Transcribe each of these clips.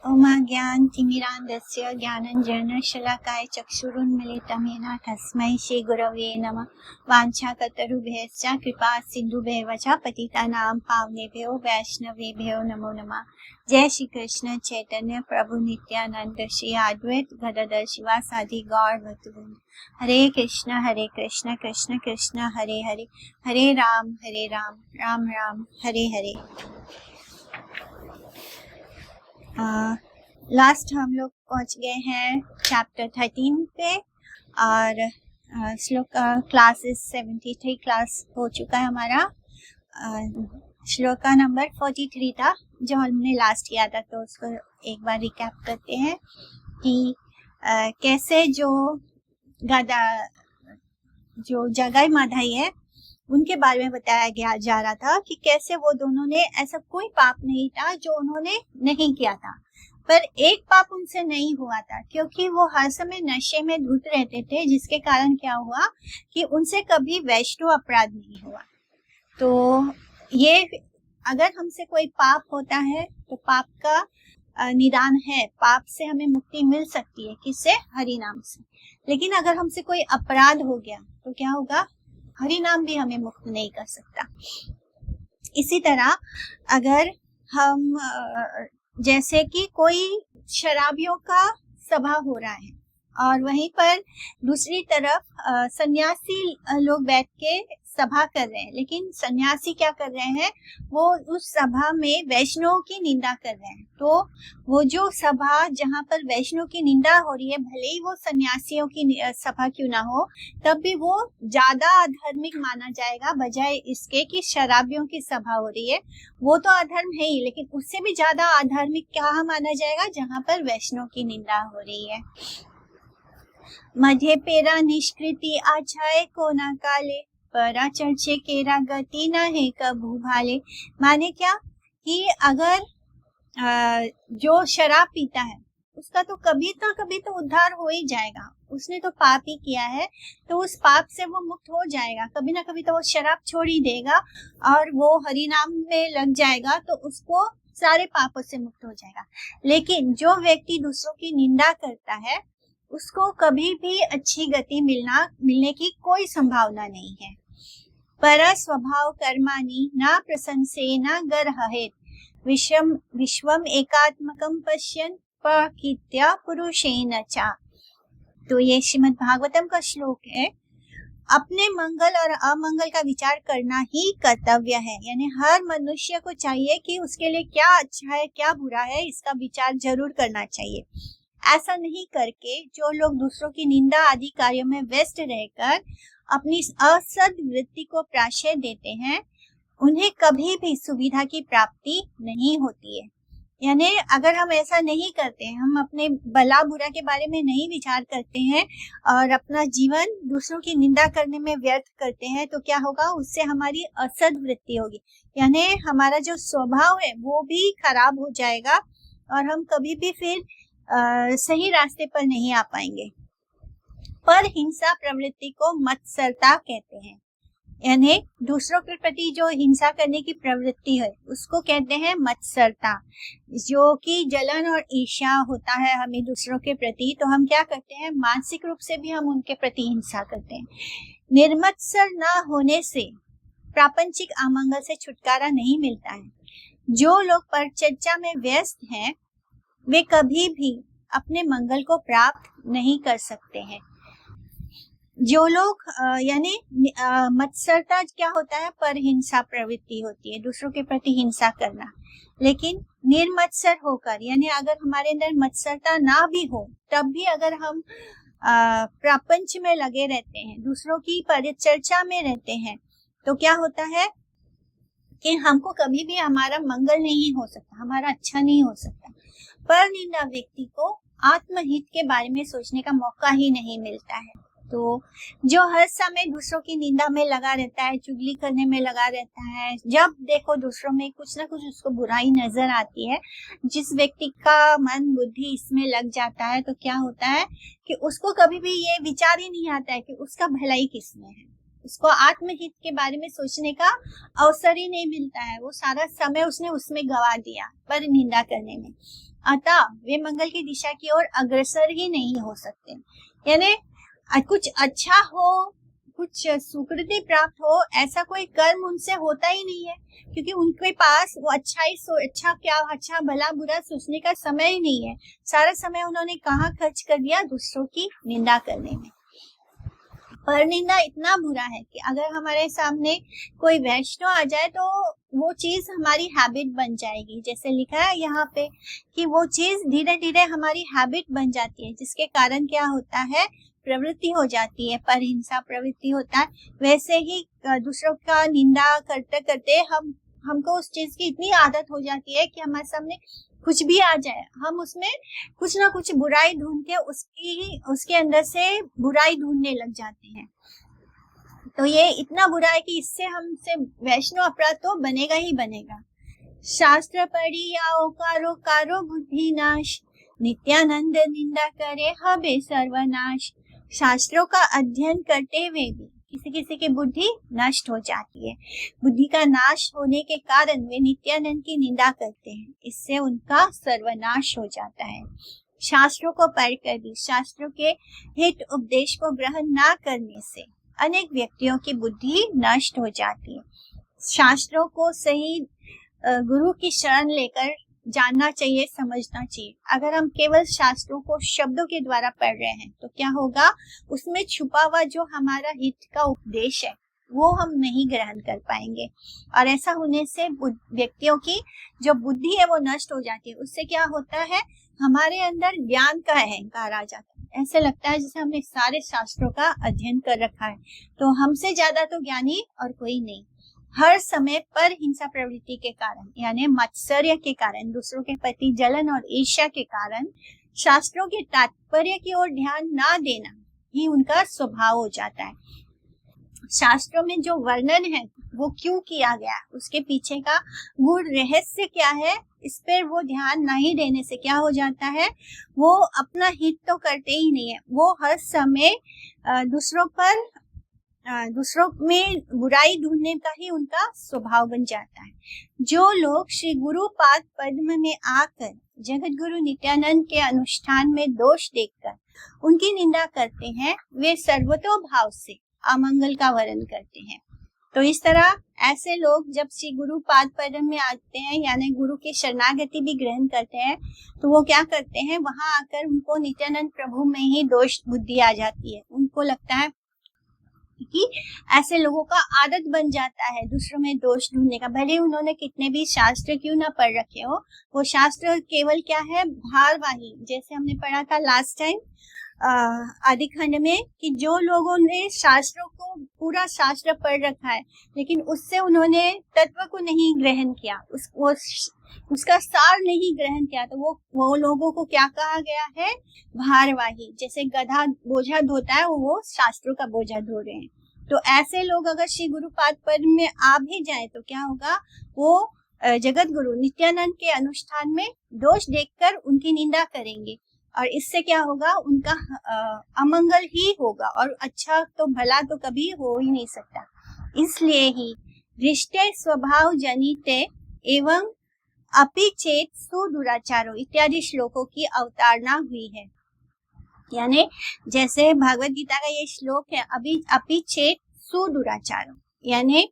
ओमाज्ञानतिमिरान्धस्य ज्ञानञ्जनशलाकाय चक्षुरुन्मिलितं येन तस्मै श्रीगुरवे नमः। वाञ्छाकतरुभ्यश्च कृपा सिन्धुभ्येव च पतितानां पावनेभ्यो वैष्णवेभ्यो नमो नमः। जय श्री कृष्ण चैतन्य प्रभु नित्यानंद श्री अद्वैत गदाधर शिवासादि गौर भक्तवृंद। हरे कृष्ण कृष्ण कृष्ण हरे हरे, हरे राम राम राम हरे हरे। लास्ट हम लोग पहुंच गए हैं चैप्टर 13 पे और श्लोक क्लासेस 73 क्लास हो चुका है हमारा। श्लोक का नंबर 43 था जो हमने लास्ट किया था, तो उसको एक बार रिकैप करते हैं कि कैसे जो जगाई माधाई है उनके बारे में बताया गया जा रहा था कि कैसे वो दोनों ने ऐसा कोई पाप नहीं था जो उन्होंने नहीं किया था, पर एक पाप उनसे नहीं हुआ था क्योंकि वो हर समय नशे में धुत रहते थे, जिसके कारण क्या हुआ कि उनसे कभी वैष्णव अपराध नहीं हुआ। तो ये अगर हमसे कोई पाप होता है तो पाप का निदान है, पाप से हमें मुक्ति मिल सकती है, किससे? हरि नाम से। लेकिन अगर हमसे कोई अपराध हो गया तो क्या होगा? हरि नाम भी हमें मुक्त नहीं कर सकता। इसी तरह अगर हम जैसे कि कोई शराबियों का सभा हो रहा है और वहीं पर दूसरी तरफ सन्यासी लोग बैठ के सभा कर रहे हैं, लेकिन सन्यासी क्या कर रहे हैं? वो उस सभा में वैष्णव की निंदा कर रहे हैं। तो वो जो सभा जहाँ पर वैष्णव की निंदा हो रही है, भले ही वो सन्यासियों की सभा क्यों ना हो, तब भी वो ज्यादा अधर्मिक माना जाएगा बजाय इसके कि शराबियों की सभा हो रही है। वो तो अधर्म है ही, लेकिन उससे भी ज्यादा अधर्मिक क्या माना जाएगा? जहाँ पर वैष्णव की निंदा हो रही है। मध्य पेरा निष्कृति आछाए को ना काले, परा चर्चे केरा गति न है कभू भाले। माने क्या कि अगर जो शराब पीता है उसका तो कभी तो उद्धार हो ही जाएगा। उसने तो पाप ही किया है, तो उस पाप से वो मुक्त हो जाएगा। कभी ना कभी तो वो शराब छोड़ ही देगा और वो हरि नाम में लग जाएगा, तो उसको सारे पापों से मुक्त हो जाएगा। लेकिन जो व्यक्ति दूसरों की निंदा करता है उसको कभी भी अच्छी गति मिलने की कोई संभावना नहीं है। पर स्वभाव कर्माणि न प्रशंसे न गर्हेत, विश्वम एकात्मकम पश्यन् प्रकृत्या पुरुषेण च। तो ये श्रीमद् भागवतम का श्लोक है। अपने मंगल और अमंगल का विचार करना ही कर्तव्य है, यानी हर मनुष्य को चाहिए कि उसके लिए क्या अच्छा है क्या बुरा है, इसका विचार जरूर करना चाहिए। ऐसा नहीं करके जो लोग दूसरों की निंदा आदि कार्यों में व्यस्त रहकर अपनी असद वृत्ति को प्राश्रय देते हैं, उन्हें कभी भी सुविधा की प्राप्ति नहीं होती है। यानी अगर हम ऐसा नहीं करते हैं, हम अपने भला बुरा के बारे में नहीं विचार करते हैं और अपना जीवन दूसरों की निंदा करने में व्यर्थ करते हैं, तो क्या होगा? उससे हमारी असद वृत्ति होगी, यानी हमारा जो स्वभाव है वो भी खराब हो जाएगा और हम कभी भी फिर सही रास्ते पर नहीं आ पाएंगे। पर हिंसा प्रवृत्ति को मत्सरता कहते हैं, यानी दूसरों के प्रति जो हिंसा करने की प्रवृत्ति है उसको कहते हैं मत्सरता। जो कि जलन और ईर्ष्या होता है हमें दूसरों के प्रति, तो हम क्या करते हैं? मानसिक रूप से भी हम उनके प्रति हिंसा करते हैं। निर्मत्सर न होने से प्रापंचिक अमंगल से छुटकारा नहीं मिलता है। जो लोग परचर्चा में व्यस्त हैं वे कभी भी अपने मंगल को प्राप्त नहीं कर सकते हैं। जो लोग यानी मत्सरता क्या होता है? पर हिंसा प्रवृत्ति होती है, दूसरों के प्रति हिंसा करना। लेकिन निर्मत्सर होकर, यानी अगर हमारे अंदर मत्सरता ना भी हो तब भी अगर हम प्रपंच में लगे रहते हैं, दूसरों की परिचर्चा में रहते हैं, तो क्या होता है कि हमको कभी भी हमारा मंगल नहीं हो सकता, हमारा अच्छा नहीं हो सकता। पर निंदा व्यक्ति को आत्महित के बारे में सोचने का मौका ही नहीं मिलता है। तो जो हर समय दूसरों की निंदा में लगा रहता है, चुगली करने में लगा रहता है, जब देखो दूसरों में कुछ ना कुछ उसको बुराई नजर आती है, जिस व्यक्ति का मन बुद्धि इसमें लग जाता है, तो क्या होता है कि उसको कभी भी ये विचार ही नहीं आता है कि उसका भलाई किसमें है, उसको आत्महित के बारे में सोचने का अवसर ही नहीं मिलता है। वो सारा समय उसने उसमें गवा दिया पर निंदा करने में। अतः वे मंगल की दिशा की ओर अग्रसर ही नहीं हो सकते। यानी कुछ अच्छा हो, कुछ सुकृति प्राप्त हो, ऐसा कोई कर्म उनसे होता ही नहीं है, क्योंकि उनके पास वो अच्छा क्या, अच्छा भला बुरा सोचने का समय ही नहीं है। सारा समय उन्होंने कहाँ खर्च कर दिया? दूसरों की निंदा करने में। पर निंदा इतना बुरा है कि अगर हमारे सामने कोई वैष्णव आ जाए तो वो चीज हमारी हैबिट बन जाएगी। जैसे लिखा है यहाँ पे कि वो चीज धीरे धीरे हमारी हैबिट बन जाती है, जिसके कारण क्या होता है? प्रवृत्ति हो जाती है, परहिंसा प्रवृत्ति होता है। वैसे ही दूसरों का निंदा करते करते हमको उस चीज की इतनी आदत हो जाती है कि हमारे सामने कुछ भी आ जाए, हम उसमें कुछ ना कुछ बुराई ढूंढ के उसके अंदर से बुराई ढूंढने लग जाते हैं। तो ये इतना बुरा है कि इससे हमसे वैष्णव अपराध तो बनेगा ही बनेगा। शास्त्र पढ़ी या ओकारो कारो बुद्धि नाश, नित्यानंद निंदा करे हबे सर्वनाश। शास्त्रों का अध्ययन करते हुए भी किसी किसी की बुद्धि नष्ट हो जाती है। बुद्धि का नाश होने के कारण वे नित्यानंद की निंदा करते हैं, इससे उनका सर्वनाश हो जाता है। शास्त्रों को पढ़कर भी शास्त्रों के हित उपदेश को ग्रहण न करने से अनेक व्यक्तियों की बुद्धि नष्ट हो जाती है। शास्त्रों को सही गुरु की शरण लेकर जानना चाहिए, समझना चाहिए। अगर हम केवल शास्त्रों को शब्दों के द्वारा पढ़ रहे हैं तो क्या होगा? उसमें छुपा हुआ जो हमारा हित का उपदेश है वो हम नहीं ग्रहण कर पाएंगे, और ऐसा होने से व्यक्तियों की जो बुद्धि है वो नष्ट हो जाती है। उससे क्या होता है? हमारे अंदर ज्ञान का अहंकार आ जाता है। ऐसे लगता है जैसे हमने सारे शास्त्रों का अध्ययन कर रखा है, तो हमसे ज्यादा तो ज्ञानी और कोई नहीं। हर समय पर हिंसा प्रवृत्ति के कारण, यानी मत्सर्य के कारण, दूसरों के प्रति जलन और ईर्ष्या के कारण शास्त्रों के तात्पर्य की ओर ध्यान ना देना ही उनका स्वभाव हो जाता है। शास्त्रों में जो वर्णन है वो क्यों किया गया, उसके पीछे का गूढ़ रहस्य क्या है, इस पर वो ध्यान नहीं देने से क्या हो जाता है? वो अपना हित तो करते ही नहीं है, वो हर समय दूसरों में बुराई ढूंढने का ही उनका स्वभाव बन जाता है। जो लोग श्री गुरु पाद पद्म में आकर जगत गुरु नित्यानंद के अनुष्ठान में दोष देखकर उनकी निंदा करते हैं, वे सर्वतोभाव से अमंगल का वर्ण करते हैं। तो इस तरह ऐसे लोग जब श्री गुरु पाद पद्म में आते हैं, यानी गुरु की शरणागति भी ग्रहण करते हैं, तो वो क्या करते हैं? वहां आकर उनको नित्यानंद प्रभु में ही दोष बुद्धि आ जाती है। उनको लगता है कि ऐसे लोगों का आदत बन जाता है दूसरों में दोष ढूंढने का, भले उन्होंने कितने भी शास्त्र क्यों ना पढ़ रखे हो। वो शास्त्र केवल क्या है? भारवाही। जैसे हमने पढ़ा था लास्ट टाइम आदि खंड में कि जो लोगों ने शास्त्रों को पूरा शास्त्र पढ़ रखा है लेकिन उससे उन्होंने तत्व को नहीं ग्रहण किया, उसका सार नहीं ग्रहण किया, तो वो लोगों को क्या कहा गया है? भारवाही। जैसे गधा बोझा ढोता है, वो शास्त्रों का बोझा ढो रहे हैं। तो ऐसे लोग अगर श्री गुरुपाद पद्म में आ भी जाए तो क्या होगा? वो जगत गुरु नित्यानंद के अनुष्ठान में दोष देखकर उनकी निंदा करेंगे, और इससे क्या होगा? उनका अमंगल ही होगा, और अच्छा तो भला तो कभी हो ही नहीं सकता। इसलिए ही दृष्टि स्वभाव जनिते एवं अपिचेत सुदुराचारो इत्यादि श्लोकों की अवतारणा हुई है। यानी जैसे भागवत गीता का ये श्लोक है, अपिचेत सुदुराचारो, यानी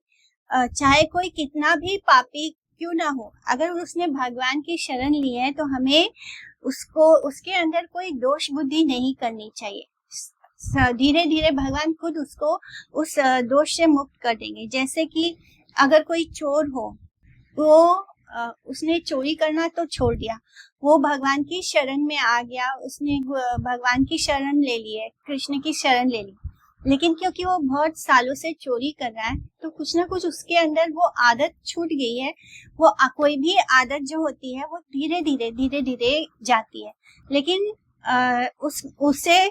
चाहे कोई कितना भी पापी क्यों ना हो, अगर उसने भगवान की शरण ली है तो हमें उसके अंदर कोई दोष बुद्धि नहीं करनी चाहिए। धीरे धीरे भगवान खुद उसको उस दोष से मुक्त कर देंगे। जैसे कि अगर कोई चोर हो, वो उसने चोरी करना तो छोड़ दिया, वो भगवान की शरण में आ गया, उसने भगवान की शरण ले ली है, कृष्ण की शरण ले ली, लेकिन क्योंकि वो बहुत सालों से चोरी कर रहा है तो कुछ ना कुछ उसके अंदर वो आदत छूट गई है। वो कोई भी आदत जो होती है वो धीरे धीरे जाती है, लेकिन उससे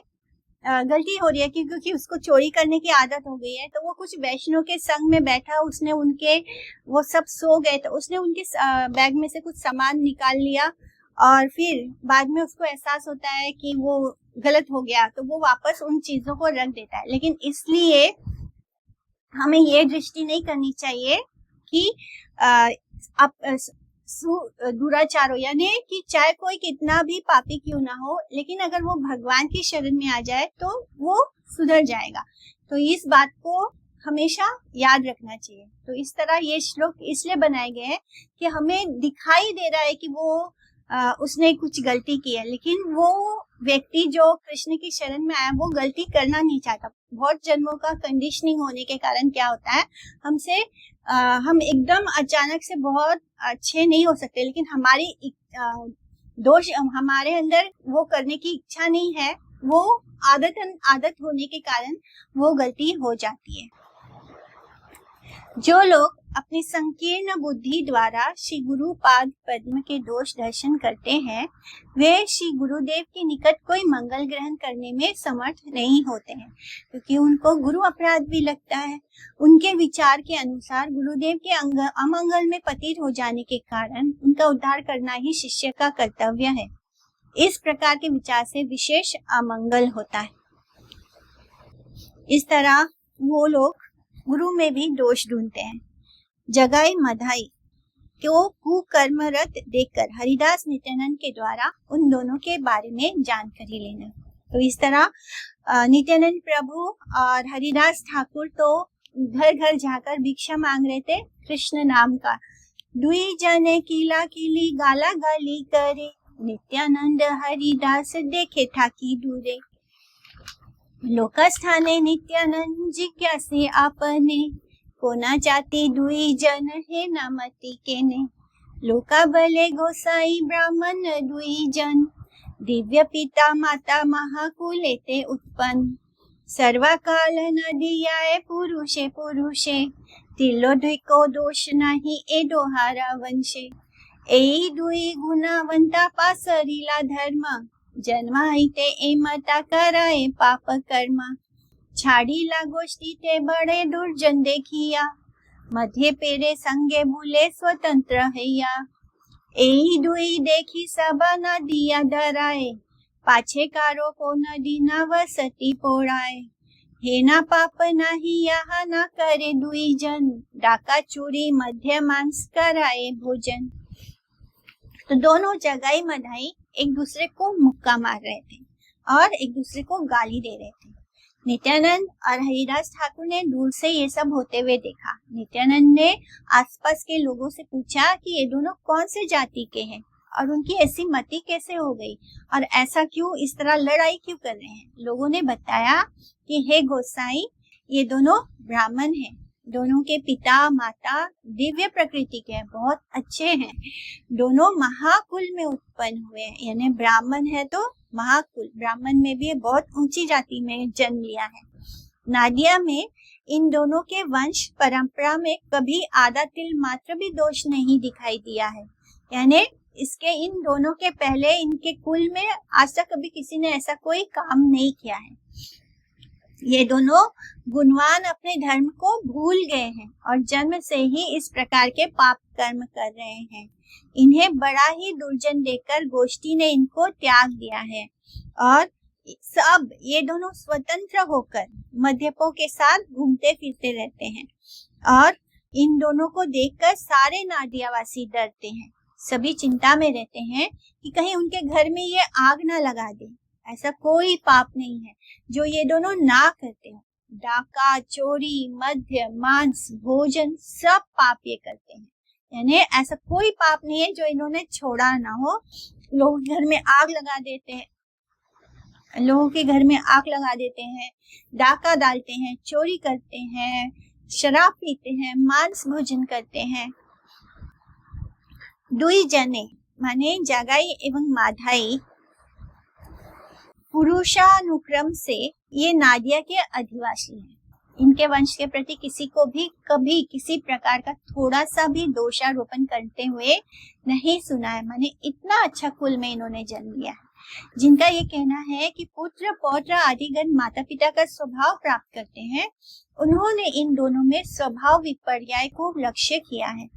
गलती हो रही है क्योंकि उसको चोरी करने की आदत हो गई है। तो वो कुछ वैष्णव के संग में बैठा, उसने उनके, वो सब सो गए तो उसने उनके बैग में से कुछ सामान निकाल लिया, और फिर बाद में उसको एहसास होता है कि वो गलत हो गया तो वो वापस उन चीजों को रख देता है। लेकिन इसलिए हमें ये दृष्टि नहीं करनी चाहिए कि दुराचारो, यानी कि चाहे कोई कितना भी पापी क्यों ना हो, लेकिन अगर वो भगवान की शरण में आ जाए तो वो सुधर जाएगा। तो इस बात को हमेशा याद रखना चाहिए। तो इस तरह ये श्लोक इसलिए बनाए गए हैं कि हमें दिखाई दे रहा है कि वो उसने कुछ गलती की है, लेकिन वो व्यक्ति जो कृष्ण की शरण में आया वो गलती करना नहीं चाहता। बहुत जन्मों का कंडीशनिंग होने के कारण क्या होता है, हम एकदम अचानक से बहुत अच्छे नहीं हो सकते, लेकिन हमारी दोष हमारे अंदर वो करने की इच्छा नहीं है, वो आदत होने के कारण वो गलती हो जाती है। जो लोग अपनी संकीर्ण बुद्धि द्वारा श्री गुरुपाद पद्म के दोष दर्शन करते हैं, वे श्री गुरुदेव के निकट कोई मंगल ग्रहण करने में समर्थ नहीं होते हैं, क्योंकि उनको गुरु अपराध भी लगता है। उनके विचार के अनुसार गुरुदेव के अमंगल में पतित हो जाने के कारण उनका उद्धार करना ही शिष्य का कर्तव्य है। इस प्रकार के विचार से विशेष अमंगल होता है। इस तरह वो लोग गुरु में भी दोष ढूंढते हैं। जगाई मधाई को कुकर्मरत देखकर हरिदास नित्यानंद के द्वारा उन दोनों के बारे में जानकारी लेना। तो इस तरह नित्यानंद प्रभु और हरिदास ठाकुर तो घर घर जाकर भिक्षा मांग रहे थे कृष्ण नाम का। दुई जने किला किली गाला गाली करे, नित्यानंद हरिदास देखे ठाकी दूरे। लोकस्थाने नित्यानंद जिज्ञासे आपने, कोना जाती दुई जन हे नामती केने। लोका बले गोसाई ब्राह्मण दुई जन, दिव्य पिता माता महाकुले ते उत्पन्न। सर्वकाल नदियाए पुरुषे पुरुषे, तिलो को दोष नहीं ए दोहारा वंशे। ए दुई गुणावंता पासरीला धर्म, जन्माई ते एमता कराए पाप कर्म। छाड़ीला गोष्ठी ते बड़े दुर्जन देखिया, मध्य पेरे संगे भूले स्वतंत्र हैया। एही दुई देखी सबा नदिया धराए, पाछे कारो को नदी न वसती पोड़ाए। हे ना पाप नाही यहाँ न करे दुई जन, डाका चोरी मध्य मांस कराए भोजन। तो दोनों जगाई मधाई एक दूसरे को मुक्का मार रहे थे और एक दूसरे को गाली दे रहे थे। नित्यानंद और हरिदास ठाकुर ने दूर से ये सब होते हुए देखा। नित्यानंद ने आसपास के लोगों से पूछा कि ये दोनों कौन से जाति के हैं और उनकी ऐसी मति कैसे हो गई और ऐसा क्यों, इस तरह लड़ाई क्यों कर रहे हैं। लोगों ने बताया कि हे गोसाई, ये दोनों ब्राह्मण हैं, दोनों के पिता माता दिव्य प्रकृति के हैं, बहुत अच्छे हैं, दोनों महाकुल में उत्पन्न हुए हैं। यानी ब्राह्मण है तो महाकुल, ब्राह्मण में भी बहुत ऊंची जाति में जन्म लिया है। नादिया में इन दोनों के वंश परंपरा में कभी आधा तिल मात्र भी दोष नहीं दिखाई दिया है। यानी इसके इन दोनों के पहले इनके कुल में आज तक कभी किसी ने ऐसा कोई काम नहीं किया है। ये दोनों गुणवान अपने धर्म को भूल गए हैं और जन्म से ही इस प्रकार के पाप कर्म कर रहे हैं। इन्हें बड़ा ही दुर्जन देखकर गोष्ठी ने इनको त्याग दिया है और सब ये दोनों स्वतंत्र होकर मध्यपों के साथ घूमते फिरते रहते हैं और इन दोनों को देखकर सारे नादियावासी डरते हैं। सभी चिंता में रहते हैं कि कहीं उनके घर में ये आग ना लगा दे। ऐसा कोई पाप नहीं है जो ये दोनों ना करते हो। डाका, चोरी, मद्य, मांस, भोजन सब पाप ये करते हैं। यानी ऐसा कोई पाप नहीं है जो इन्होंने छोड़ा ना हो। लोग घर में आग लगा देते हैं, लोगों के घर में आग लगा देते हैं, डाका डालते हैं, चोरी करते हैं, शराब पीते हैं, मांस भोजन करते हैं। दुई जने माने जगाई एवं माधाई पुरुषानुक्रम से ये नादिया के अधिवासी हैं। इनके वंश के प्रति किसी को भी कभी किसी प्रकार का थोड़ा सा भी दोषारोपण करते हुए नहीं सुना है। माने इतना अच्छा कुल में इन्होंने जन्म लिया है। जिनका ये कहना है कि पुत्र पौत्र आदिगण माता पिता का स्वभाव प्राप्त करते हैं, उन्होंने इन दोनों में स्वभाव विपर्याय को लक्ष्य किया है।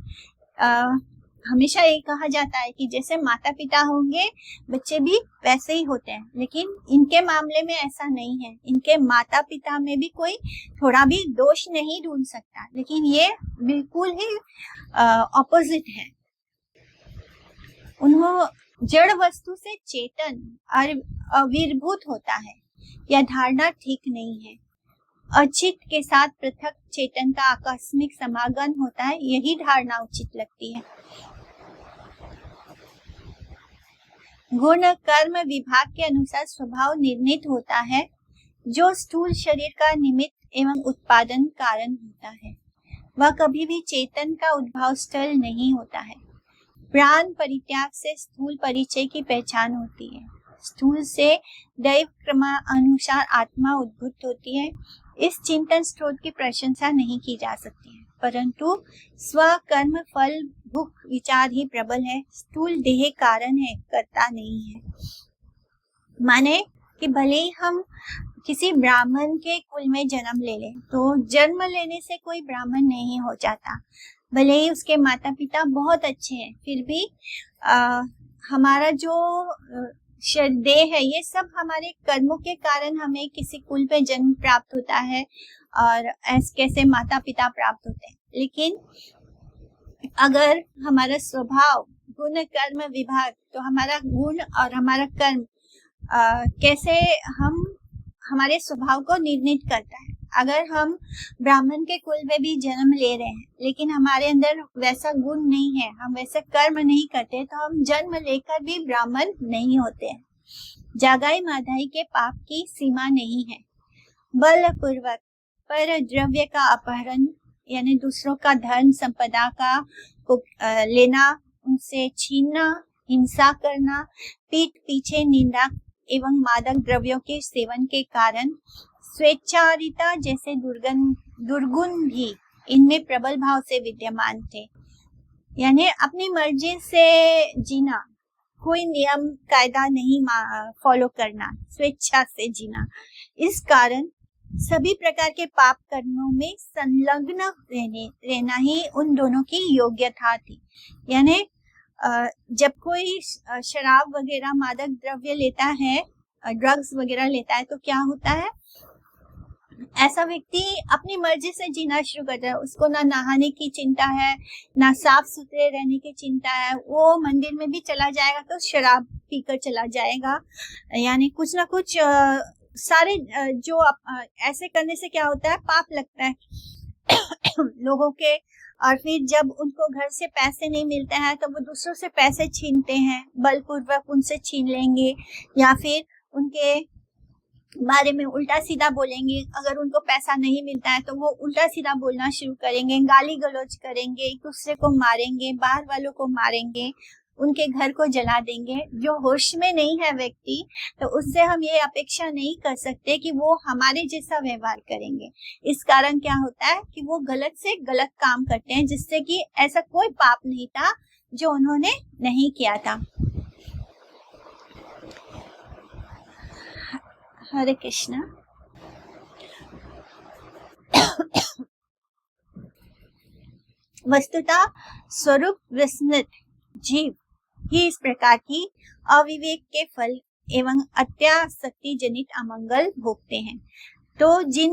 हमेशा ये कहा जाता है कि जैसे माता पिता होंगे बच्चे भी वैसे ही होते हैं, लेकिन इनके मामले में ऐसा नहीं है। इनके माता पिता में भी कोई थोड़ा भी दोष नहीं ढूंढ सकता, लेकिन ये बिल्कुल ही ऑपोजिट है। उन्हों जड़ वस्तु से चेतन और आविर्भूत होता है, यह धारणा ठीक नहीं है। अचित के साथ पृथक चेतन का आकस्मिक समागम होता है, यही धारणा उचित लगती है। गुण कर्म विभाग के अनुसार स्वभाव निर्णीत होता है, जो स्थूल शरीर का निमित्त एवं उत्पादन कारण होता है, वह कभी भी चेतन का उद्भव स्थल नहीं होता है। प्राण परित्याग से स्थूल परिचय की पहचान होती है। स्थूल से दैव क्रमानुसार आत्मा उद्भूत होती है। इस चिंतन स्रोत की प्रशंसा नहीं की जा सकती है, परंतु स्व कर्म फल भूख विचार ही प्रबल है। स्थूल देह कारण है, कर्ता नहीं है। माने कि भले ही हम किसी ब्राह्मण के कुल में जन्म ले लें, तो जन्म लेने से कोई ब्राह्मण नहीं हो जाता। भले ही उसके माता पिता बहुत अच्छे हैं, फिर भी हमारा जो देह है, ये सब हमारे कर्मों के कारण हमें किसी कुल पे जन्म प्राप्त होता है और ऐसे कैसे माता पिता प्राप्त होते हैं। लेकिन अगर हमारा स्वभाव गुण कर्म विभाग, तो हमारा गुण और हमारा कर्म कैसे हमारे स्वभाव को निर्णित करता है। अगर हम ब्राह्मण के कुल में भी जन्म ले रहे हैं, लेकिन हमारे अंदर वैसा गुण नहीं है, हम वैसे कर्म नहीं करते, तो हम जन्म लेकर भी ब्राह्मण नहीं होते हैं। जागाई माधाई के पाप की सीमा नहीं है। बलपूर्वक पर द्रव्य का अपहरण, यानी दूसरों का धन संपदा का लेना, उनसे छीनना, हिंसा करना, पीठ पीछे निंदा एवं मादक द्रव्यों के सेवन के कारण स्वेच्छारिता जैसे दुर्गुण भी इनमें प्रबल भाव से विद्यमान थे। यानी अपनी मर्जी से जीना, कोई नियम कायदा नहीं फॉलो करना, स्वेच्छा से जीना। इस कारण सभी प्रकार के पाप कर्मों में संलग्न रहना ही उन दोनों की योग्यता थी। यानी जब कोई शराब वगैरह मादक द्रव्य लेता है, ड्रग्स वगैरह लेता है, तो क्या होता है, ऐसा व्यक्ति अपनी मर्जी से जीना शुरू करता है। उसको ना नहाने की चिंता है, ना साफ सुथरे रहने की चिंता है। वो मंदिर में भी चला जाएगा तो शराब पीकर चला जाएगा। यानी कुछ ना कुछ सारे जो ऐसे करने से क्या होता है, पाप लगता है लोगों के। और फिर जब उनको घर से पैसे नहीं मिलते हैं तो वो दूसरों से पैसे छीनते हैं, बलपूर्वक उनसे छीन लेंगे, या फिर उनके बारे में उल्टा सीधा बोलेंगे। अगर उनको पैसा नहीं मिलता है तो वो उल्टा सीधा बोलना शुरू करेंगे, गाली गलौज करेंगे, एक दूसरे को मारेंगे, बाहर वालों को मारेंगे, उनके घर को जला देंगे। जो होश में नहीं है व्यक्ति, तो उससे हम ये अपेक्षा नहीं कर सकते कि वो हमारे जैसा व्यवहार करेंगे। इस कारण क्या होता है कि वो गलत से गलत काम करते हैं, जिससे कि ऐसा कोई पाप नहीं था जो उन्होंने नहीं किया था। हरे कृष्णा। वस्तुतः स्वरूप विस्मृत जीव ही इस प्रकार की अविवेक के फल एवं अत्यासक्ति जनित अमंगल भोगते हैं। तो जिन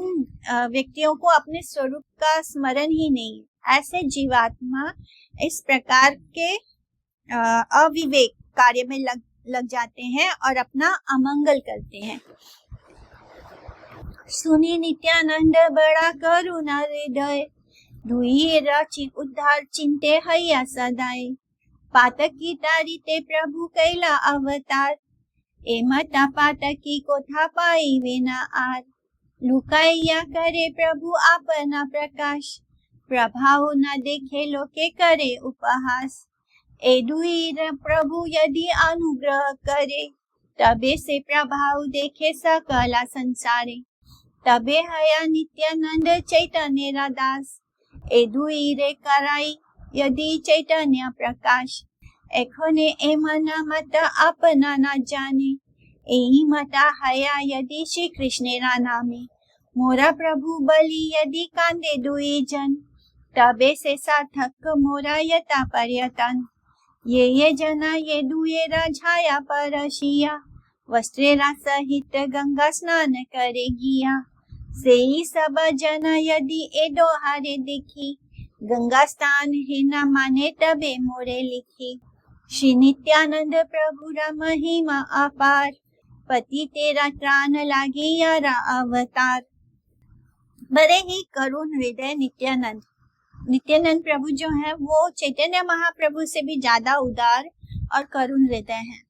व्यक्तियों को अपने स्वरूप का स्मरण ही नहीं, ऐसे जीवात्मा इस प्रकार के अविवेक कार्य में लग जाते हैं और अपना अमंगल करते हैं। सुनी नित्यानंद बड़ा करुणा हृदय, दुई राची उद्धार चिंते हैया सदाय। पातक की तारी ते प्रभु कैला अवतार, ए मता पातकी को था पाई वेना आर। लुकाइया करे प्रभु अपना प्रकाश, प्रभाव न देखे लोके करे उपहास। ए दुई प्रभु यदि अनुग्रह करे, तबे से प्रभाव देखे सकला संसारे। तबे हया नित्यानंद चैतन्य रादास, ए दुई रे कराई यदि चैतन्य प्रकाश। एखने ए मना मत अपना न जाने, एही मता हया यदि श्री कृष्ण रा नामे। मोरा प्रभु बलि यदि कांदे दुई जन, तबे से सार्थक मोरा यथा पर्यटन। ये जना ये दुएरा छाया परशिया, वस्त्रेरा सहित गंगा स्नान करेगिया। सेई सब जन यदि ए दोहारे देखी, गंगा स्नान है न माने तबे मोरे लिखी। श्री नित्यानंद प्रभु रा महिमा अपार, पति तेरा त्राण लागे यारा अवतार। बड़े ही करुण हृदय नित्यानंद प्रभु जो है वो चैतन्य महाप्रभु से भी ज्यादा उदार और करुण हृदय हैं।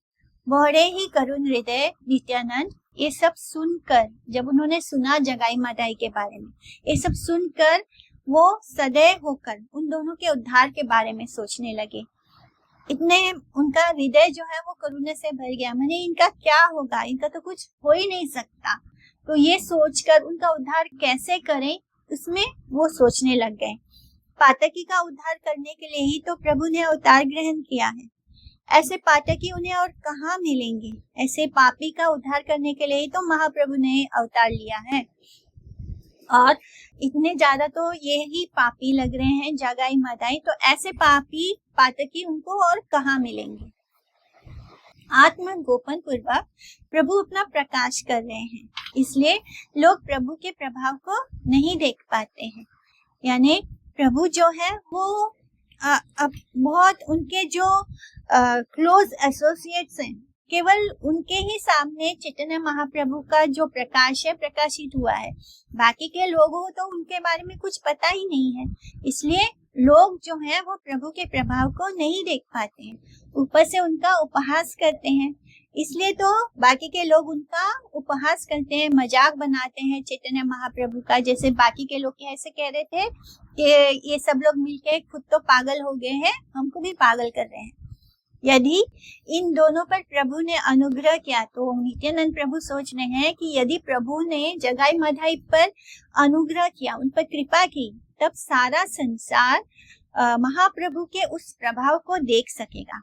बड़े ही करुण हृदय नित्यानंद ये सब सुनकर, जब उन्होंने सुना जगाई माताई के बारे में, ये सब सुनकर वो सदैव होकर उन दोनों के उद्धार के बारे में सोचने लगे। इतने उनका हृदय जो है वो करुणा से भर गया। मैंने इनका क्या होगा, इनका तो कुछ हो ही नहीं सकता। तो ये सोचकर उनका उद्धार कैसे करें, उसमें वो सोचने लग गए। पातकी का उद्धार करने के लिए ही तो प्रभु ने अवतार ग्रहण किया है। ऐसे पातकी उन्हें और कहाँ मिलेंगे। ऐसे पापी का उद्धार करने के लिए ही तो महाप्रभु ने अवतार लिया है। और इतने ज्यादा तो ये ही पापी लग रहे हैं जगाई माताई, तो ऐसे पापी पातकी उनको और कहाँ मिलेंगे। आत्म गोपन पूर्वक प्रभु अपना प्रकाश कर रहे हैं, इसलिए लोग प्रभु के प्रभाव को नहीं देख पाते हैं। यानी प्रभु जो है वो बहुत उनके जो क्लोज एसोसिएट्स हैं, केवल उनके ही सामने चैतन्य महाप्रभु का जो प्रकाश है प्रकाशित हुआ है। बाकी के लोगों को तो उनके बारे में कुछ पता ही नहीं है, इसलिए लोग जो हैं वो प्रभु के प्रभाव को नहीं देख पाते हैं, ऊपर से उनका उपहास करते हैं। इसलिए तो बाकी के लोग उनका उपहास करते हैं, मजाक बनाते हैं चैतन्य महाप्रभु का। जैसे बाकी के लोग ऐसे कह रहे थे कि ये सब लोग मिलके खुद तो पागल हो गए हैं, हमको भी पागल कर रहे हैं। यदि इन दोनों पर प्रभु ने अनुग्रह किया, तो नित्यानंद प्रभु सोच रहे हैं कि यदि प्रभु ने जगाई माधाई पर अनुग्रह किया, उन पर कृपा की, तब सारा संसार महाप्रभु के उस प्रभाव को देख सकेगा।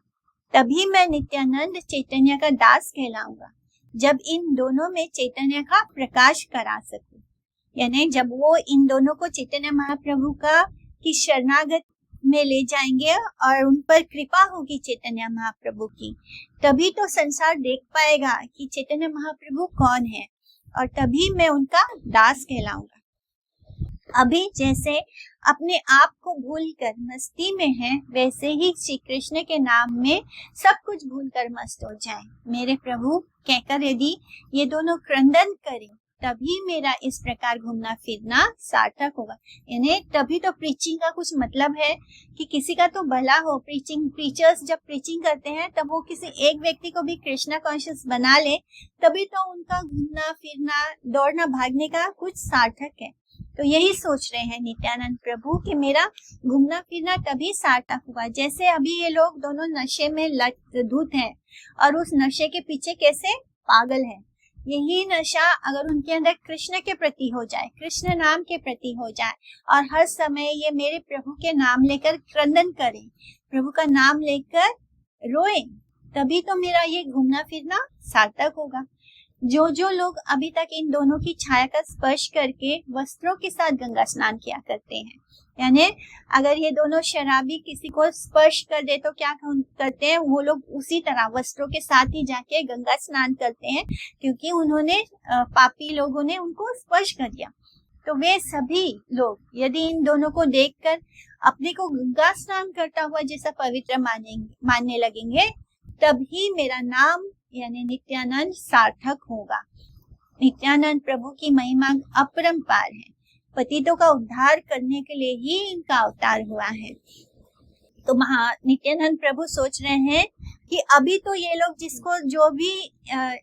तभी मैं नित्यानंद चैतन्य का दास कहलाऊंगा, जब इन दोनों में चैतन्य का प्रकाश करा सकूं। यानी जब वो इन दोनों को चैतन्य महाप्रभु का की शरणागत में ले जाएंगे और उन पर कृपा होगी चैतन्य महाप्रभु की, तभी तो संसार देख पाएगा कि चैतन्य महाप्रभु कौन है, और तभी मैं उनका दास कहलाऊंगा। अभी जैसे अपने आप को भूलकर मस्ती में है, वैसे ही श्री कृष्ण के नाम में सब कुछ भूलकर मस्त हो जाए। मेरे प्रभु कहकर यदि ये दोनों क्रंदन करें, तभी मेरा इस प्रकार घूमना फिरना सार्थक होगा। यानी तभी तो प्रीचिंग का कुछ मतलब है कि किसी का तो भला हो। प्रीचर्स जब प्रीचिंग करते हैं तब वो किसी एक व्यक्ति को भी कृष्णा कॉन्शियस बना ले, तभी तो उनका घूमना फिरना दौड़ना भागने का कुछ सार्थक है। तो यही सोच रहे हैं नित्यानंद प्रभु कि मेरा घूमना फिरना तभी सार्थक हुआ। जैसे अभी ये लोग दोनों नशे में धुत हैं और उस नशे के पीछे कैसे पागल हैं। यही नशा अगर उनके अंदर कृष्ण के प्रति हो जाए, कृष्ण नाम के प्रति हो जाए, और हर समय ये मेरे प्रभु के नाम लेकर क्रंदन करें, प्रभु का नाम लेकर रोएं, तभी तो मेरा ये घूमना फिरना सार्थक होगा। जो लोग अभी तक इन दोनों की छाया का स्पर्श करके वस्त्रों के साथ गंगा स्नान किया करते हैं, यानी अगर ये दोनों शराबी किसी को स्पर्श कर दे तो क्या करते हैं, वो लोग उसी तरह वस्त्रों के साथ ही जाके गंगा स्नान करते हैं, क्योंकि उन्होंने पापी लोगों ने उनको स्पर्श कर दिया। तो वे सभी लोग यदि इन दोनों को देखकर अपने को गंगा स्नान करता हुआ जैसा पवित्र मानने लगेंगे, तभी मेरा नाम यानी नित्यानंद सार्थक होगा। नित्यानंद प्रभु की महिमा अपरंपार है, पतितों का उद्धार करने के लिए ही इनका अवतार हुआ है। तो नित्यानंद प्रभु सोच रहे हैं कि अभी तो ये लोग जिसको जो भी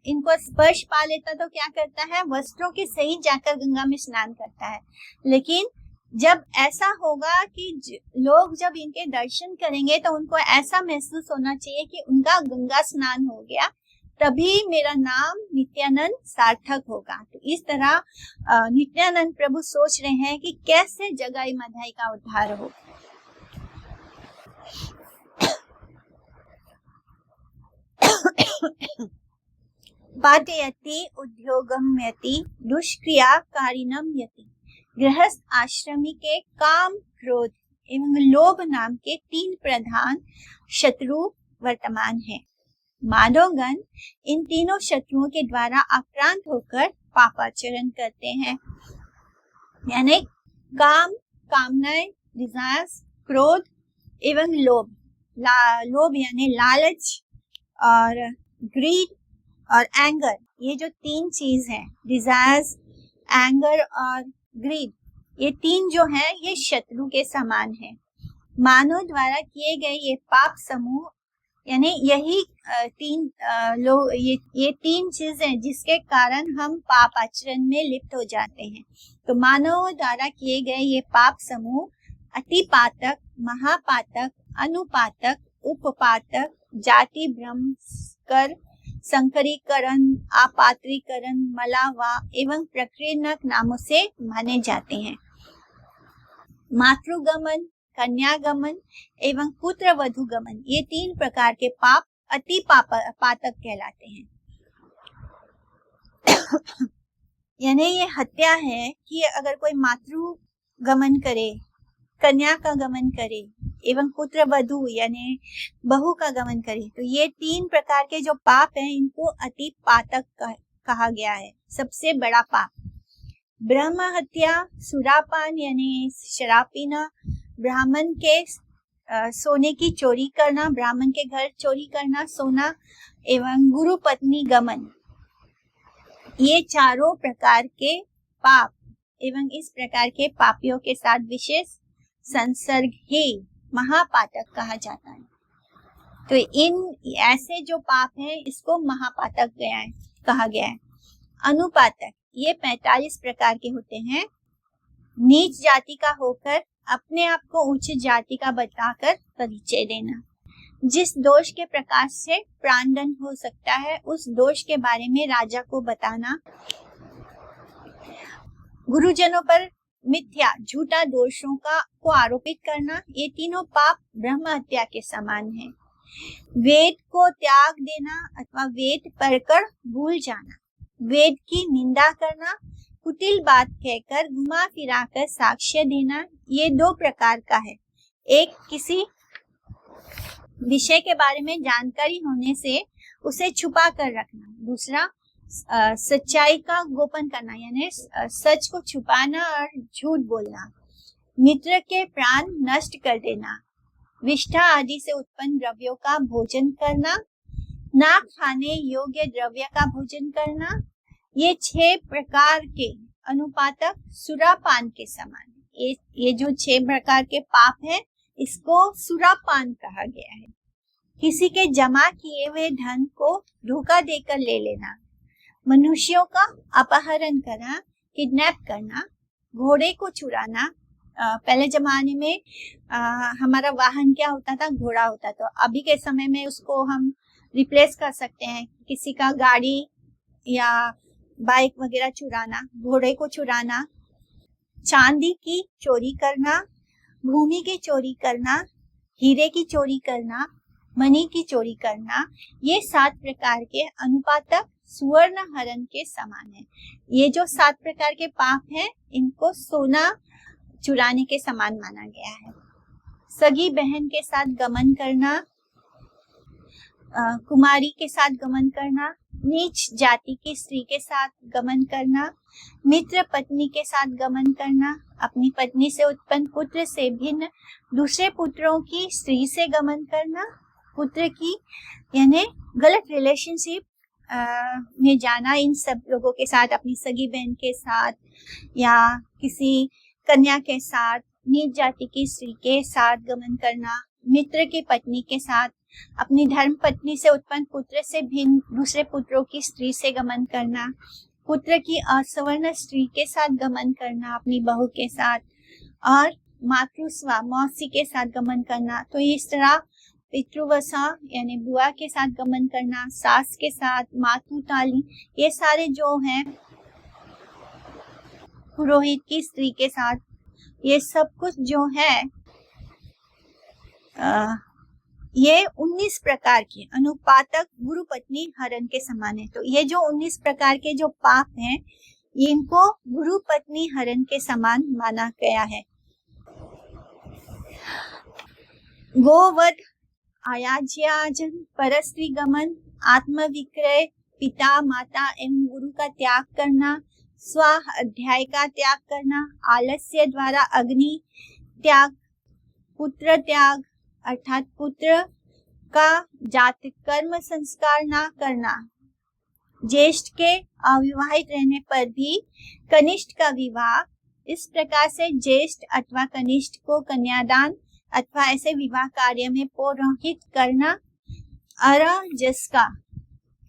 इनको स्पर्श पा लेता तो क्या करता है, वस्त्रों के सही जाकर गंगा में स्नान करता है। लेकिन जब ऐसा होगा कि लोग जब इनके दर्शन करेंगे तो उनको ऐसा महसूस होना चाहिए कि उनका गंगा स्नान हो गया, तभी मेरा नाम नित्यानंद सार्थक होगा। तो इस तरह नित्यानंद प्रभु सोच रहे हैं कि कैसे जगाई माधाई का उद्धार हो। पाठयति उद्योगम्यति दुष्क्रिया कारिणम यति। गृहस्थ आश्रमी के काम, क्रोध एवं लोभ नाम के 3 प्रधान शत्रु वर्तमान है। मानवगण इन तीनों शत्रुओं के द्वारा आक्रांत होकर पापाचरण करते हैं, यानी काम, कामनाएं, डिजायर्स, क्रोध एवं लोभ। लोभ यानी लालच, और ग्रीड और एंगर, ये जो तीन चीज है, डिजायर्स, एंगर और ग्रीड, ये तीन जो है ये शत्रु के समान है। मानव द्वारा किए गए ये पाप समूह, यानी यही ये तीन चीजें जिसके कारण हम पाप आचरण में लिप्त हो जाते हैं। तो मानव द्वारा किए गए ये पाप समूह अतिपातक, महापातक, अनुपातक, उपपातक, जाति भ्रंशकर, संकरीकरण, आपात्रीकरण, मलावा एवं प्रकीर्णक नामों से माने जाते हैं। मातृगमन, कन्यागमन एवं पुत्र वधु गमन, ये तीन प्रकार के पाप अति पातक कहलाते हैं। यानी ये हत्या है कि अगर कोई मातृ गमन करे, कन्या का गमन करे एवं पुत्र वधु यानी बहू का गमन करे, तो ये तीन प्रकार के जो पाप हैं इनको अति पातक कहा गया है, सबसे बड़ा पाप। ब्रह्म हत्या, सुरापान यानी शराब पीना, ब्राह्मण के सोने की चोरी करना, ब्राह्मण के घर चोरी करना, सोना एवं गुरु पत्नी गमन, ये चारों प्रकार के पाप एवं इस प्रकार के पापियों के साथ विशेष संसर्ग ही महापातक कहा जाता है। तो इन ऐसे जो पाप हैं इसको महापातक कहा गया है। अनुपातक, ये 45 प्रकार के होते हैं। नीच जाति का होकर अपने आप को उच्च जाति का बताकर परिचय देना, जिस दोष के प्रकाश से प्राणदंड हो सकता है उस दोष के बारे में राजा को बताना, गुरुजनों पर मिथ्या झूठा दोषों को आरोपित करना, ये तीनों पाप ब्रह्म हत्या के समान है। वेद को त्याग देना अथवा वेद पढ़कर भूल जाना, वेद की निंदा करना, कुटिल बात कहकर घुमा फिरा कर साक्ष्य देना, ये दो प्रकार का है। एक किसी विषय के बारे में जानकारी होने से उसे छुपा कर रखना, दूसरा सच्चाई का गोपन करना यानी सच को छुपाना और झूठ बोलना, मित्र के प्राण नष्ट कर देना, विष्ठा आदि से उत्पन्न द्रव्यों का भोजन करना, ना खाने योग्य द्रव्य का भोजन करना, ये 6 प्रकार के अनुपातक सुरापान के समान है। ये जो 6 प्रकार के पाप है इसको सुरापान कहा गया है। किसी के जमा किए हुए धन को धोखा देकर ले लेना, मनुष्यों का अपहरण करना, किडनैप करना, घोड़े को चुराना। पहले जमाने में हमारा वाहन क्या होता था, घोड़ा होता था। अभी के समय में उसको हम रिप्लेस कर सकते हैं, किसी का गाड़ी या बाइक वगैरह चुराना, घोड़े को चुराना, चांदी की चोरी करना, भूमि की चोरी करना, हीरे की चोरी करना, मणि की चोरी करना, ये 7 प्रकार के अनुपातक सुवर्ण हरण के समान है। ये जो 7 प्रकार के पाप हैं इनको सोना चुराने के समान माना गया है। सगी बहन के साथ गमन करना, कुमारी के साथ गमन करना, नीच जाति की स्त्री के साथ गमन करना, मित्र पत्नी के साथ गमन करना, अपनी पत्नी से उत्पन्न पुत्र से भिन्न दूसरे पुत्रों की स्त्री से गमन करना, पुत्र की यानी गलत रिलेशनशिप में जाना, इन सब लोगों के साथ, अपनी सगी बहन के साथ या किसी कन्या के साथ, नीच जाति की स्त्री के साथ गमन करना, मित्र की पत्नी के साथ, अपनी धर्म पत्नी से उत्पन्न पुत्र से भिन्न दूसरे पुत्रों की स्त्री से गमन करना, पुत्र की असवर्ण स्त्री के साथ गमन करना, अपनी बहू के साथ, और मातृस्वा मौसी के साथ गमन करना। तो इस तरह पितृवसा यानी बुआ के साथ गमन करना, सास के साथ, मातुताली, ये सारे जो हैं पुरोहित की स्त्री के साथ, ये सब कुछ जो है ये 19 प्रकार के अनुपातक गुरु पत्नी हरण के समान है। तो ये जो 19 प्रकार के जो पाप हैं इनको गुरु पत्नी हरण के समान माना गया है। गोवध, अयाज्याजन, परस्त्री गमन, आत्म विक्रय, पिता माता एवं गुरु का त्याग करना, स्व अध्याय का त्याग करना, आलस्य द्वारा अग्नि त्याग, पुत्र त्याग अर्थात पुत्र का जात कर्म संस्कार ना करना, ज्येष्ठ के अविवाहित रहने पर भी कनिष्ठ का विवाह, इस प्रकार से ज्येष्ठ अथवा कनिष्ठ को कन्यादान अथवा ऐसे विवाह कार्य में पौरोहित करना, अराजस का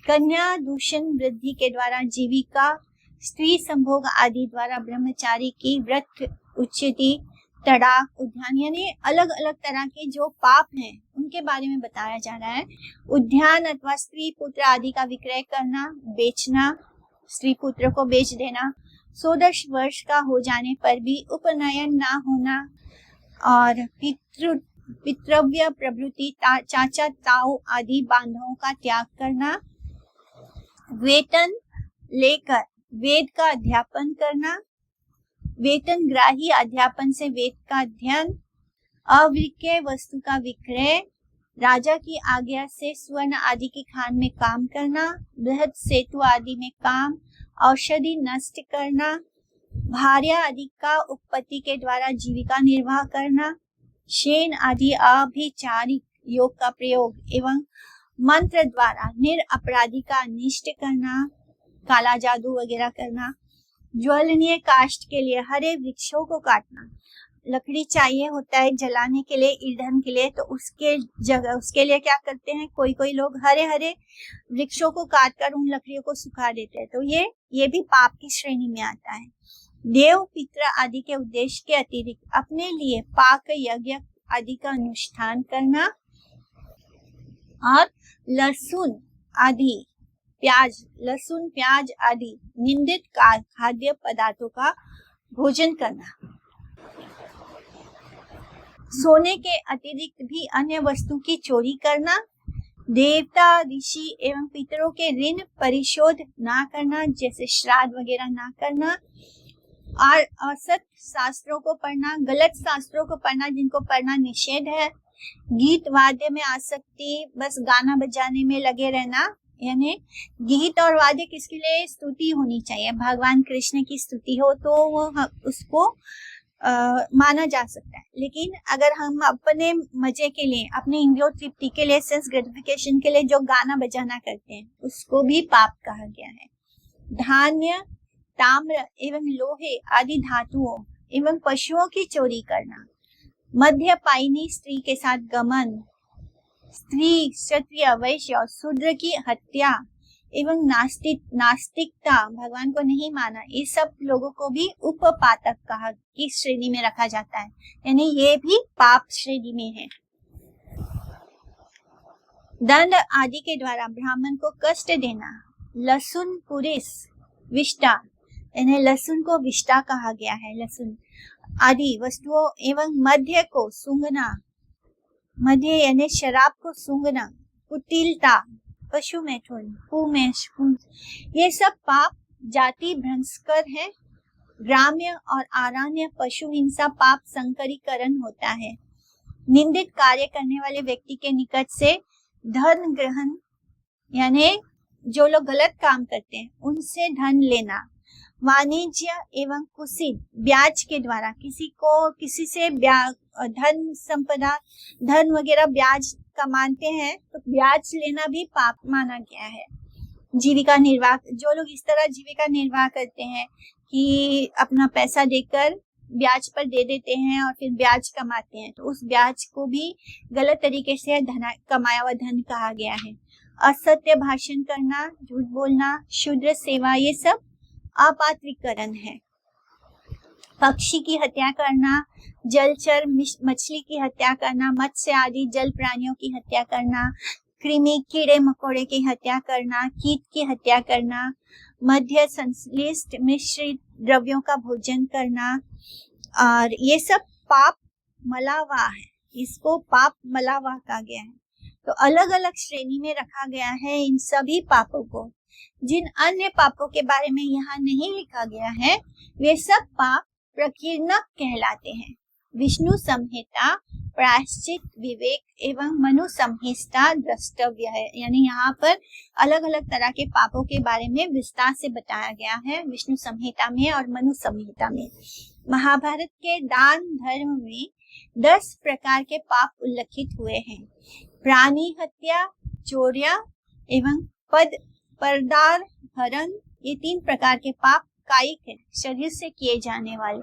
कन्या दूषण वृद्धि के द्वारा जीविका, स्त्री संभोग आदि द्वारा ब्रह्मचारी की व्रत उच्चति, तड़ाक, उद्यान, यानी अलग अलग तरह के जो पाप हैं उनके बारे में बताया जा रहा है। उद्यान अथवा स्त्री पुत्र आदि का विक्रय करना, बेचना, स्त्री पुत्र को बेच देना, 16 वर्ष का हो जाने पर भी उपनयन ना होना, और पितृव्य प्रभृति चाचा ताऊ आदि बांधवों का त्याग करना, वेतन लेकर वेद का अध्यापन करना, वेतन ग्राही अध्यापन से वेद का अध्ययन, अविक्रय वस्तु का विक्रय, राजा की आज्ञा से स्वर्ण आदि की खान में काम करना, बृहद सेतु आदि में काम, औषधि नष्ट करना, भार्या आदि का उपपत्ति के द्वारा जीविका निर्वाह करना, शेन आदि अभिचारिक योग का प्रयोग एवं मंत्र द्वारा निरपराधी का अनिष्ट करना, काला जादू वगैरह करना, ज्वलनीय काष्ठ के लिए हरे वृक्षों को काटना, लकड़ी चाहिए होता है जलाने के लिए, ईंधन के लिए, तो उसके लिए क्या करते हैं, कोई लोग हरे हरे वृक्षों को काटकर उन लकड़ियों को सुखा देते हैं, तो ये भी पाप की श्रेणी में आता है। देव पितृ आदि के उद्देश्य के अतिरिक्त अपने लिए पाक यज्ञ आदि का अनुष्ठान करना, और लहसुन प्याज आदि निंदित खाद्य पदार्थों का भोजन करना, सोने के अतिरिक्त भी अन्य वस्तु की चोरी करना, देवता ऋषि एवं पितरों के ऋण परिशोध ना करना, जैसे श्राद्ध वगैरह ना करना, और असत शास्त्रों को पढ़ना, गलत शास्त्रों को पढ़ना जिनको पढ़ना निषेध है, गीत वाद्य में आसक्ति, बस गाना बजाने में लगे रहना, यानी गीत और वाद्य किसके लिए, स्तुति होनी चाहिए, भगवान कृष्ण की स्तुति हो तो वो उसको माना जा सकता है, लेकिन अगर हम अपने मजे के लिए, अपने इंद्रियों तृप्ति के लिए, सेंस ग्रेटिफिकेशन के लिए जो गाना बजाना करते हैं उसको भी पाप कहा गया है। धान्य, ताम्र एवं लोहे आदि धातुओं एवं पशुओं की चोरी करना, मध्यपायनी स्त्री के साथ गमन, स्त्री, क्षत्रिय, वैश्य और शूद्र की हत्या एवं नास्तिकता, भगवान को नहीं माना, ये सब लोगों को भी उपपातक कहा की श्रेणी में रखा जाता है, यानी ये भी पाप श्रेणी में है। दंड आदि के द्वारा ब्राह्मण को कष्ट देना, लहसुन पुरिस विष्टा, यानी लहसुन को विष्टा कहा गया है, लहसुन आदि वस्तुओं एवं मध्य को सूंघना, मध्य यानी शराब को सूंघना, कुटिलता, पशु मैथुन, कुमेश, ये सब पाप जाति भ्रंशकर है। ग्राम्य और आरण्य पशु हिंसा पाप संकरीकरण होता है। निंदित कार्य करने वाले व्यक्ति के निकट से धन ग्रहण, यानी जो लोग गलत काम करते हैं उनसे धन लेना, वाणिज्य एवं कुसीद, ब्याज के द्वारा किसी से धन संपदा, धन वगैरह ब्याज कमाते हैं तो ब्याज लेना भी पाप माना गया है। जीविका निर्वाह, जो लोग इस तरह जीविका निर्वाह करते हैं कि अपना पैसा देकर ब्याज पर दे देते हैं और फिर ब्याज कमाते हैं, तो उस ब्याज को भी गलत तरीके से कमाया हुआ धन कहा गया है। असत्य भाषण करना, झूठ बोलना, शूद्र सेवा, ये सब अपात्रीकरण है। पक्षी की हत्या करना, जलचर मछली की हत्या करना, मत्स्य आदि जल प्राणियों की हत्या करना, कृमि कीड़े मकोड़े की हत्या करना, कीट की हत्या करना, मध्य संश्लिष्ट मिश्रित द्रव्यों का भोजन करना, और ये सब पाप मलावाह है, इसको पाप मलावाह कहा गया है। तो अलग अलग श्रेणी में रखा गया है इन सभी पापों को। जिन अन्य पापों के बारे में यहाँ नहीं लिखा गया है वे सब पाप प्रकीर्णक कहलाते हैं। विष्णु संहिता, प्रायश्चित, विवेक एवं मनु संहिता द्रष्टव्य है। यानी यहाँ पर अलग अलग तरह के पापों के बारे में विस्तार से बताया गया है विष्णु संहिता में और मनु संहिता में। महाभारत के दान धर्म में 10 प्रकार के पाप उल्लेखित हुए हैं। प्राणी हत्या, चोरिया एवं परदार हरण, ये 3 प्रकार के पाप कायिक है, शरीर से किए जाने वाले।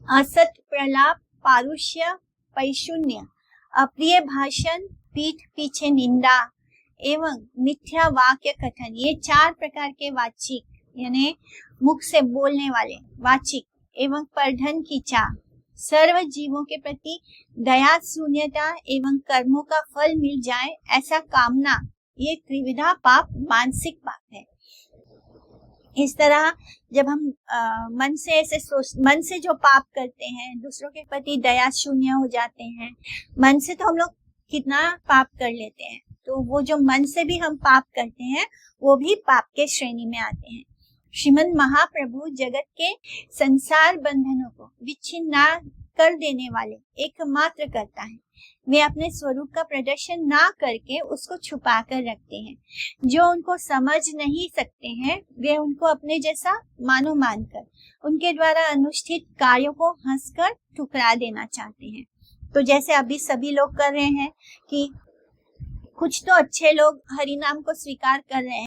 असत प्रलाप, पारुष्य, पैशून्य, अप्रिय भाषण, पीठ पीछे निंदा एवं मिथ्या वाक्य कथन, ये 4 प्रकार के वाचिक यानी मुख से बोलने वाले वाचिक एवं परधन की चाह, सर्व जीवों के प्रति दया शून्यता एवं कर्मों का फल मिल जाए ऐसा कामना, ये त्रिविधा पाप मानसिक पाप है। इस तरह जब हम मन से जो पाप करते हैं, दूसरों के प्रति दया शून्य हो जाते हैं, मन से तो हम लोग कितना पाप कर लेते हैं, तो वो जो मन से भी हम पाप करते हैं वो भी पाप के श्रेणी में आते हैं। श्रीमद महाप्रभु जगत के संसार बंधनों को विच्छिन्न कर देने वाले एकमात्र कर्ता है। वे अपने स्वरूप का प्रदर्शन ना करके उसको छुपा कर रखते हैं। जो उनको समझ नहीं सकते हैं वे उनको अपने जैसा मानो मानकर उनके द्वारा अनुष्ठित कार्यों को हंसकर ठुकरा देना चाहते हैं। तो जैसे अभी सभी लोग कर रहे हैं कि कुछ तो अच्छे लोग हरि नाम को स्वीकार कर रहे हैं,